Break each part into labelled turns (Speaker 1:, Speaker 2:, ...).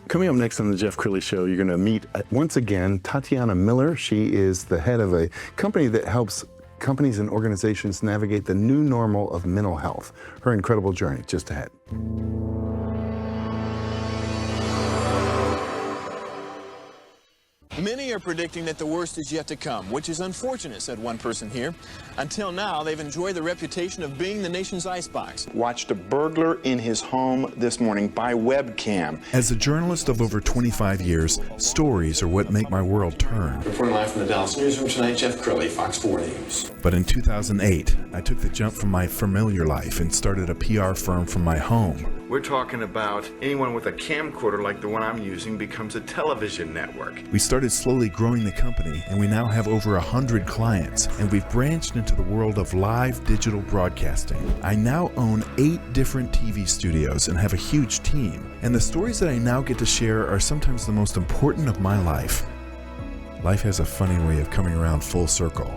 Speaker 1: Coming up next on the Jeff Crilley Show, you're going to meet, once again, Tatiana Miller. She is the head of a company that helps companies and organizations navigate the new normal of mental health. Her incredible journey just ahead.
Speaker 2: Many are predicting that the worst is yet to come, which is unfortunate, said one person here. Until now, they've enjoyed the reputation of being the nation's icebox.
Speaker 3: Watched a burglar in his home this morning by webcam.
Speaker 4: As a journalist of over 25 years, stories are what make my world turn.
Speaker 2: Reporting live from the Dallas newsroom tonight, Jeff Crilley, Fox 4 News.
Speaker 4: But in 2008, I took the jump from my familiar life and started a PR firm from my home.
Speaker 3: We're talking about anyone with a camcorder like the one I'm using becomes a television network.
Speaker 4: We started slowly growing the company, and we now have over 100 clients, and we've branched into the world of live digital broadcasting. I now own 8 different TV studios and have a huge team, and the stories that I now get to share are sometimes the most important of my life. Life has a funny way of coming around full circle.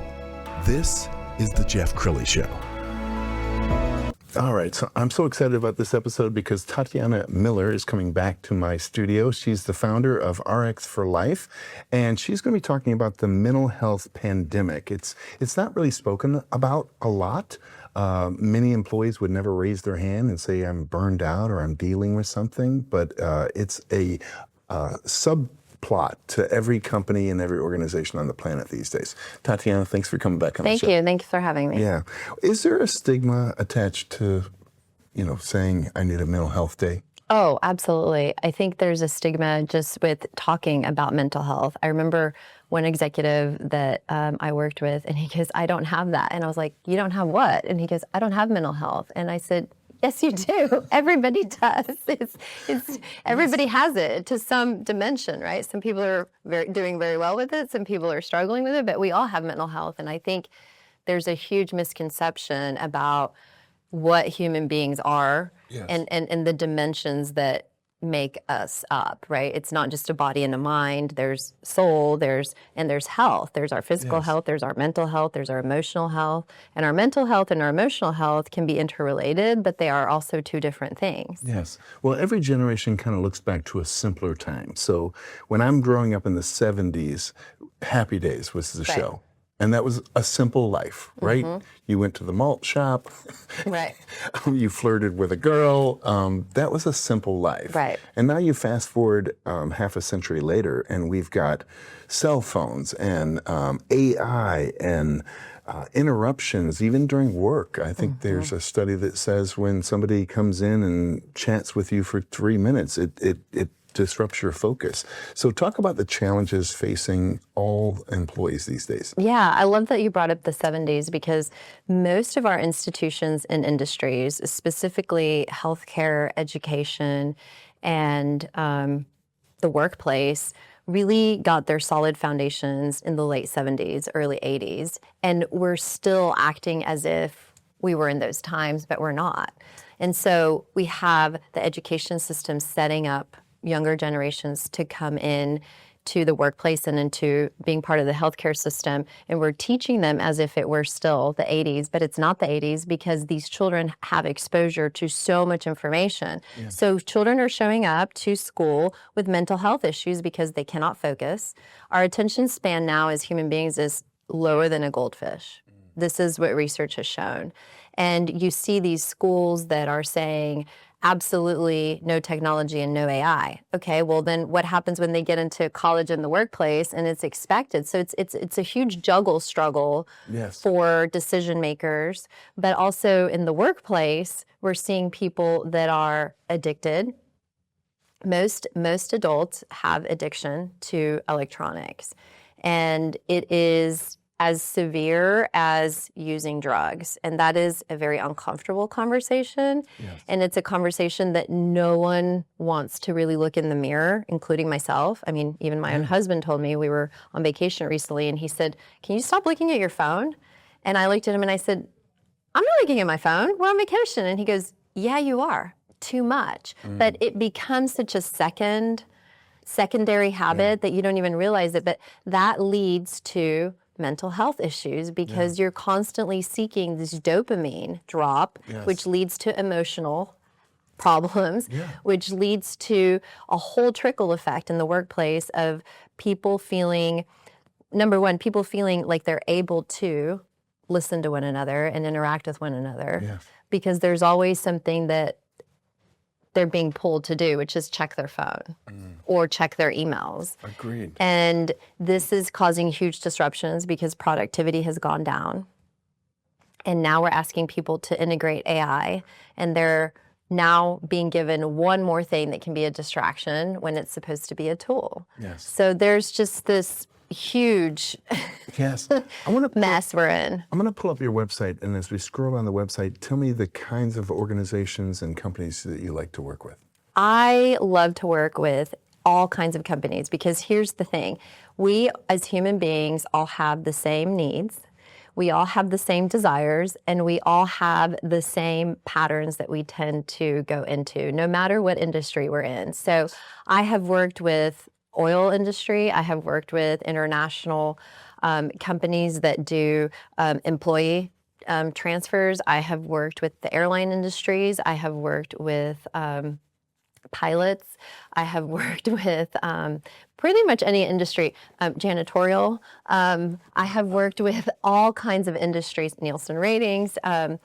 Speaker 4: This is the Jeff Crilley Show.
Speaker 1: All right, so I'm so excited about this episode because Tatiana Miller is coming back to my studio. She's the founder of RX for Life, and she's going to be talking about the mental health pandemic. It's not really spoken about a lot. Many employees would never raise their hand and say, I'm burned out or I'm dealing with something, but it's a subplot to every company and every organization on the planet these days. Tatiana, thanks for coming back on the show.
Speaker 5: Thank you. Thank you for having me.
Speaker 1: Yeah. Is there a stigma attached to, saying I need a mental health day?
Speaker 5: Oh, absolutely. I think there's a stigma just with talking about mental health. I remember one executive that I worked with, and he goes, I don't have that. And I was like, you don't have what? And he goes, I don't have mental health. And I said, yes, you do. Everybody does. Everybody has it to some dimension, right? Some people are doing very well with it. Some people are struggling with it, but we all have mental health. And I think there's a huge misconception about what human beings are. Yes. and the dimensions that make us up, right? It's not just a body and a mind. There's soul, there's health. There's our physical
Speaker 1: Yes.
Speaker 5: health, there's our mental health, there's our emotional health. And our mental health and our emotional health can be interrelated, but they are also two different things.
Speaker 1: Yes. Well, every generation kind of looks back to a simpler time. So when I'm growing up in the 70s, Happy Days was the
Speaker 5: Right.
Speaker 1: show. And that was a simple life, right?
Speaker 5: Mm-hmm.
Speaker 1: You went to the malt shop.
Speaker 5: Right.
Speaker 1: You flirted with a girl. That was a simple life.
Speaker 5: Right.
Speaker 1: And now you fast forward half a century later, and we've got cell phones and AI and interruptions, even during work. I think there's a study that says when somebody comes in and chats with you for 3 minutes, it disrupts your focus. So talk about the challenges facing all employees these days.
Speaker 5: Yeah, I love that you brought up the 70s because most of our institutions and industries, specifically healthcare, education, and the workplace, really got their solid foundations in the late 70s, early 80s. And we're still acting as if we were in those times, but we're not. And so we have the education system setting up younger generations to come in to the workplace and into being part of the healthcare system. And we're teaching them as if it were still the 80s, but it's not the 80s because these children have exposure to so much information. Yeah. So children are showing up to school with mental health issues because they cannot focus. Our attention span now as human beings is lower than a goldfish. This is what research has shown. And you see these schools that are saying, absolutely no technology and no AI. Okay, well then what happens when they get into college and the workplace and it's expected? So it's a huge struggle
Speaker 1: Yes.
Speaker 5: for decision makers, but also in the workplace, we're seeing people that are addicted. Most adults have addiction to electronics, and it is as severe as using drugs. And that is a very uncomfortable conversation. Yes. And it's a conversation that no one wants to really look in the mirror, including myself. I mean, even my own husband told me, we were on vacation recently, and he said, can you stop looking at your phone? And I looked at him and I said, I'm not looking at my phone, we're on vacation. And he goes, yeah, you are, too much. But it becomes such a secondary habit that you don't even realize it. But that leads to mental health issues because you're constantly seeking this dopamine drop, which leads to emotional problems, which leads to a whole trickle effect in the workplace of people feeling, number one, people feeling like they're able to listen to one another and interact with one another because there's always something that they're being pulled to do, which is check their phone or check their emails.
Speaker 1: Agreed.
Speaker 5: And this is causing huge disruptions because productivity has gone down. And now we're asking people to integrate AI, and they're now being given one more thing that can be a distraction when it's supposed to be a tool.
Speaker 1: Yes.
Speaker 5: So there's just this huge
Speaker 1: Yes. I want to
Speaker 5: mess we're in.
Speaker 1: I'm going to pull up your website, and as we scroll on the website, tell me the kinds of organizations and companies that you like to work with.
Speaker 5: I love to work with all kinds of companies because here's the thing. We as human beings all have the same needs. We all have the same desires, and we all have the same patterns that we tend to go into, no matter what industry we're in. So I have worked with oil industry. I have worked with international companies that do employee transfers. I have worked with the airline industries. I have worked with pilots. I have worked with pretty much any industry, janitorial. I have worked with all kinds of industries, Nielsen ratings. I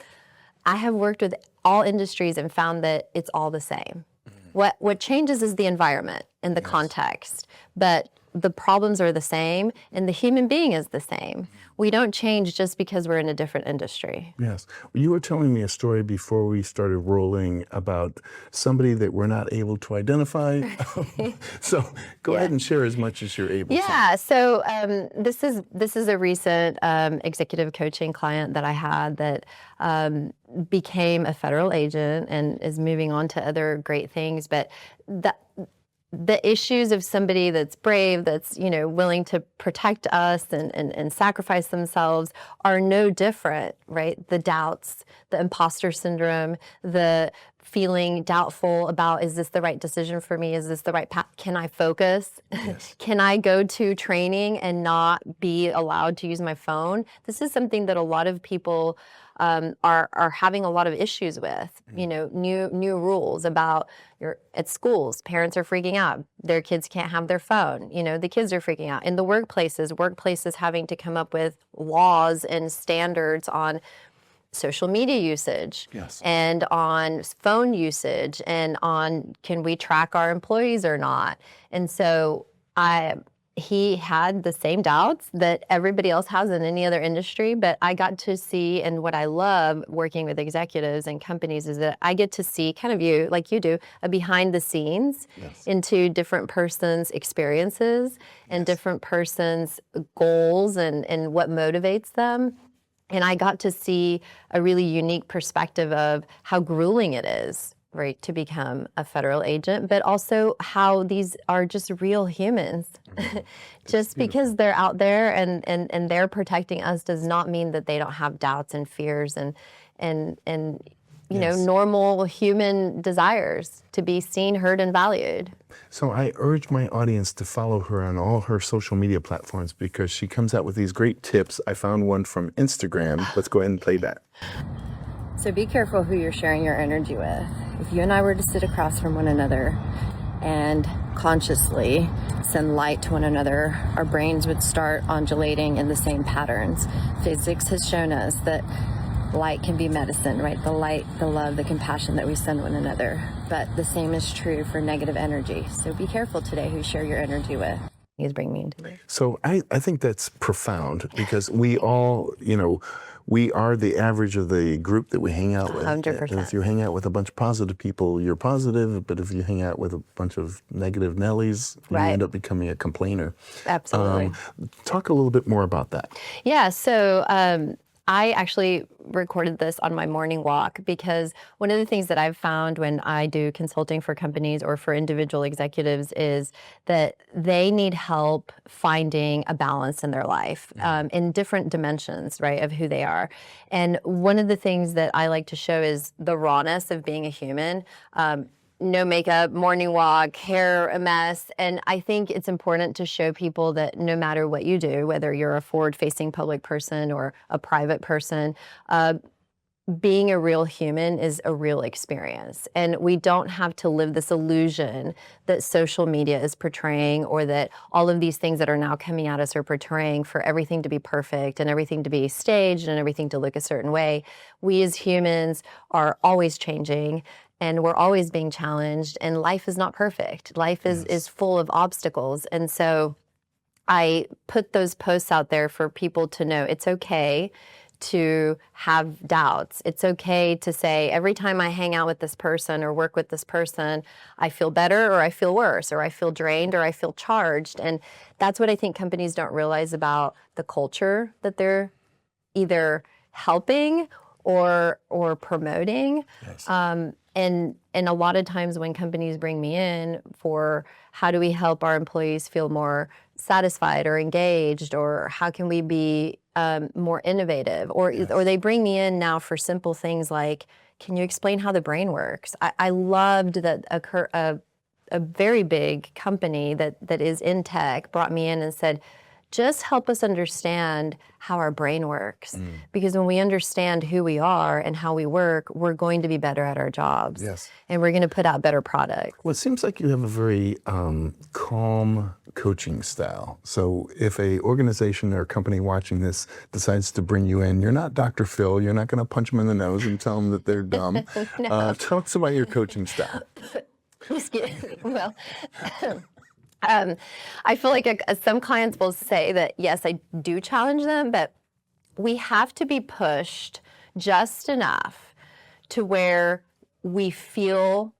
Speaker 5: have worked with all industries and found that it's all the same. What changes is the environment and the context, but the problems are the same and the human being is the same. We don't change just because we're in a different industry.
Speaker 1: Yes. You were telling me a story before we started rolling about somebody that we're not able to identify. So go ahead and share as much as you're able to.
Speaker 5: Yeah. So this is a recent executive coaching client that I had that became a federal agent and is moving on to other great things. But the issues of somebody that's brave, that's, willing to protect us and sacrifice themselves are no different, right? The doubts, the imposter syndrome, the feeling doubtful about, is this the right decision for me? Is this the right path? Can I focus? Yes. Can I go to training and not be allowed to use my phone? This is something that a lot of people are having a lot of issues with, new rules about at schools. Parents are freaking out. Their kids can't have their phone. The kids are freaking out. In the workplaces having to come up with laws and standards on social media usage and on phone usage and on can we track our employees or not. And so he had the same doubts that everybody else has in any other industry, but I got to see, and what I love working with executives and companies is that I get to see kind of like you do, a behind the scenes into different persons' experiences and different persons' goals and what motivates them. And I got to see a really unique perspective of how grueling it is, right, to become a federal agent, but also how these are just real humans. Just because they're out there and they're protecting us does not mean that they don't have doubts and fears and normal human desires to be seen, heard, and valued.
Speaker 1: So I urge my audience to follow her on all her social media platforms because she comes out with these great tips. I found one from Instagram. Let's go ahead and play that.
Speaker 5: So be careful who you're sharing your energy with. If you and I were to sit across from one another and consciously send light to one another, our brains would start undulating in the same patterns. Physics has shown us that light can be medicine, right? The light, the love, the compassion that we send one another. But the same is true for negative energy. So be careful today who you share your energy with. He's bringing me into this.
Speaker 1: So I think that's profound because we all, we are the average of the group that we hang out with.
Speaker 5: 100%.
Speaker 1: And if you hang out with a bunch of positive people, you're positive. But if you hang out with a bunch of negative Nellies, you end up becoming a complainer.
Speaker 5: Absolutely.
Speaker 1: Talk a little bit more about that.
Speaker 5: Yeah. So I actually recorded this on my morning walk because one of the things that I've found when I do consulting for companies or for individual executives is that they need help finding a balance in their life in different dimensions, right, of who they are. And one of the things that I like to show is the rawness of being a human. No makeup, morning walk, hair a mess. And I think it's important to show people that no matter what you do, whether you're a forward-facing public person or a private person, being a real human is a real experience. And we don't have to live this illusion that social media is portraying, or that all of these things that are now coming at us are portraying, for everything to be perfect and everything to be staged and everything to look a certain way. We as humans are always changing, and we're always being challenged, and life is not perfect. Life is full of obstacles. And so I put those posts out there for people to know it's okay to have doubts. It's okay to say, every time I hang out with this person or work with this person, I feel better, or I feel worse, or I feel drained, or I feel charged. And that's what I think companies don't realize about the culture that they're either helping or promoting.
Speaker 1: Yes.
Speaker 5: And a lot of times when companies bring me in for how do we help our employees feel more satisfied or engaged, or how can we be more innovative, or they bring me in now for simple things like, can you explain how the brain works? I loved that a very big company that is in tech brought me in and said, just help us understand how our brain works. Because when we understand who we are and how we work, we're going to be better at our jobs.
Speaker 1: Yes.
Speaker 5: And we're going to put out better products.
Speaker 1: Well, it seems like you have a very calm coaching style. So if a organization or company watching this decides to bring you in, you're not Dr. Phil. You're not going to punch them in the nose and tell them that they're dumb.
Speaker 5: No.
Speaker 1: Tell us about your coaching style.
Speaker 5: Well, I feel like some clients will say that, yes, I do challenge them, but we have to be pushed just enough to where we feel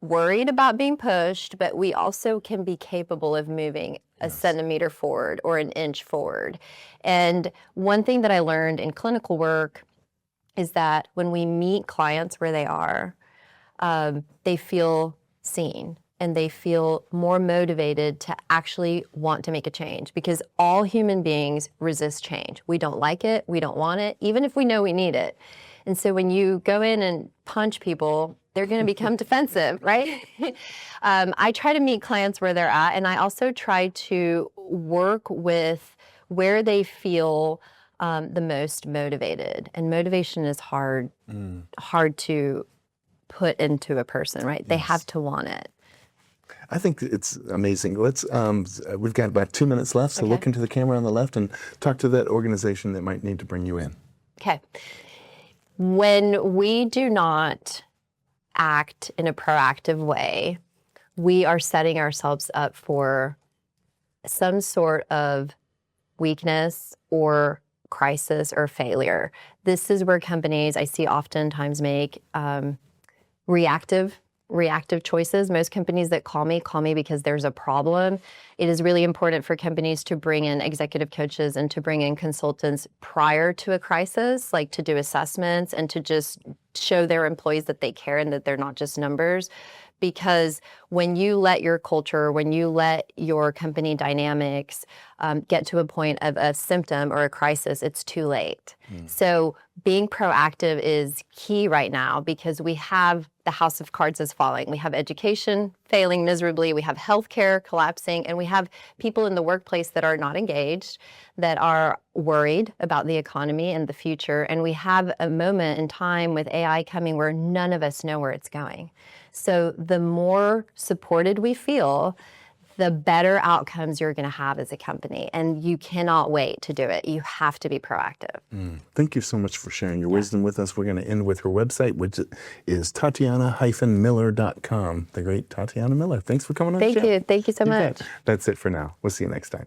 Speaker 5: worried about being pushed, but we also can be capable of moving a centimeter forward or an inch forward. And one thing that I learned in clinical work is that when we meet clients where they are, they feel seen, and they feel more motivated to actually want to make a change, because all human beings resist change. We don't like it, we don't want it, even if we know we need it. And so when you go in and punch people, they're going to become defensive, right? I try to meet clients where they're at, and I also try to work with where they feel the most motivated. And motivation is hard to put into a person, right? They have to want it.
Speaker 1: I think it's amazing. Let's. We've got about 2 minutes left, so look into the camera on the left and talk to that organization that might need to bring you in.
Speaker 5: Okay. When we do not act in a proactive way, we are setting ourselves up for some sort of weakness or crisis or failure. This is where companies I see oftentimes make reactive choices. Most companies that call me because there's a problem. It is really important for companies to bring in executive coaches and to bring in consultants prior to a crisis, like to do assessments and to just show their employees that they care and that they're not just numbers. Because when you let your culture, when you let your company dynamics get to a point of a symptom or a crisis, it's too late. So being proactive is key right now, because we have the house of cards is falling. We have education failing miserably. We have healthcare collapsing, and we have people in the workplace that are not engaged, that are worried about the economy and the future. And we have a moment in time with AI coming where none of us know where it's going. So the more supported we feel, the better outcomes you're going to have as a company. And you cannot wait to do it. You have to be proactive.
Speaker 1: Thank you so much for sharing your wisdom with us. We're going to end with her website, which is Tatiana-Miller.com. The great Tatiana Miller. Thanks for coming on the show.
Speaker 5: Thank you. Thank you so much.
Speaker 1: That's it for now. We'll see you next time.